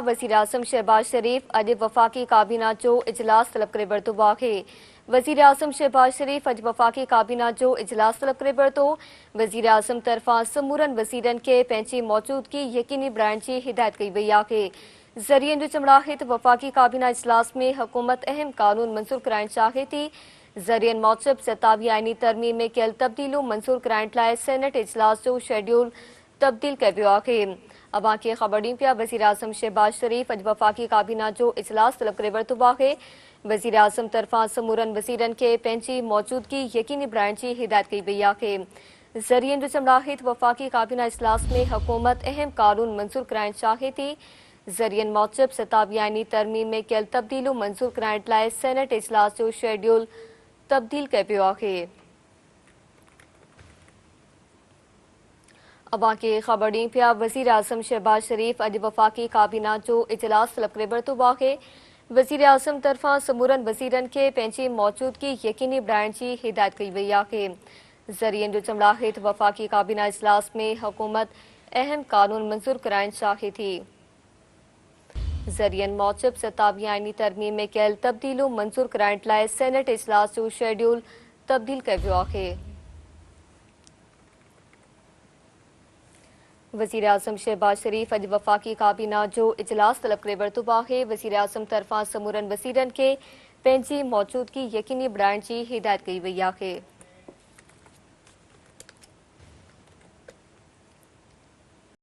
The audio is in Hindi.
वज़ीर आज़म शहबाज शरीफ अॼु वफ़ाक़ी काबीना जो इजलास तलब करे वरितो आहे। वज़ीर आज़म शहबाज शरीफ अॼु वफ़ाक़ी काबीना जो इजलास तलब करे वरितो। वज़ीर आज़म तरफ़ां समूरनि वज़ीरनि खे पंहिंजी मौजूदगी यकीनी बणाइण जी हिदायत कई वई आहे। ज़रियनि जो चवणु आहे त वफ़ाक़ी काबीना इजलास में हुकूमत अहम कानून मंज़ूर कराइण चाहे थी। ज़रियनि मूजिब 27 आईनी तरमीम में कयल तब्दीलियूं मंज़ूर कराइण लाइ सेनेट इजलास जो शेड्यूल तब्दील कयो वियो आहे। अवां खे ख़बर ॾियूं पिया वज़ीर आज़म शहबाज शरीफ अॼु वफ़ाक़ी काबीना जो इजलास तलब करे वरितो आहे। वज़ीर आज़म तरफ़ां समूरनि वज़ीरनि खे पंहिंजी मौजूदगी यकीनी बणाइण जी हिदायत कई वई आहे। ज़रियनि जो चवणु आहे त वफ़ाक़ी काबीना इजलास में हुकूमत अहम कानून मंज़ूर कराइण चाहे थी। ज़रियनि मूजिब 27 आईनी तरमीम में कयल तब्दीलियूं मंज़ूर कराइण लाइ सेनेट इजलास जो शेड्यूल तब्दील कयो वियो आहे। अवां खे ख़बर ॾियूं पिया वज़ीर आज़म शहबाज शरीफ अॼु वफ़ाक़ी काबीना जो इजलास तलब करे वरितो आहे। वज़ीर आज़म तरफ़ां समूरनि वज़ीरनि खे पंहिंजी मौजूदगी यकीनी बणाइण जी हिदायत कई वई आहे। ज़रियनि जो चवणु आहे त वफ़ाक़ी काबीना इजलास में हुकूमत अहम कानून मंज़ूर कराइण चाहे थी। ज़रियनि मूजिब 27 आईनी तरमीम में कयल तब्दीलियूं मंज़ूर कराइण लाइ सेनेट इजलास जो शेड्यूल तब्दील कयो वियो आहे। वज़ीर आज़म शहबाज शरीफ अॼु वफ़ाक़ी काबीना जो इजलास तलब करे वरितो आहे। वज़ीर आज़म तरफ़ां समूरनि वज़ीरनि खे पंहिंजी मौजूदगी यकीनी बणाइण जी हिदायत कई वई आहे।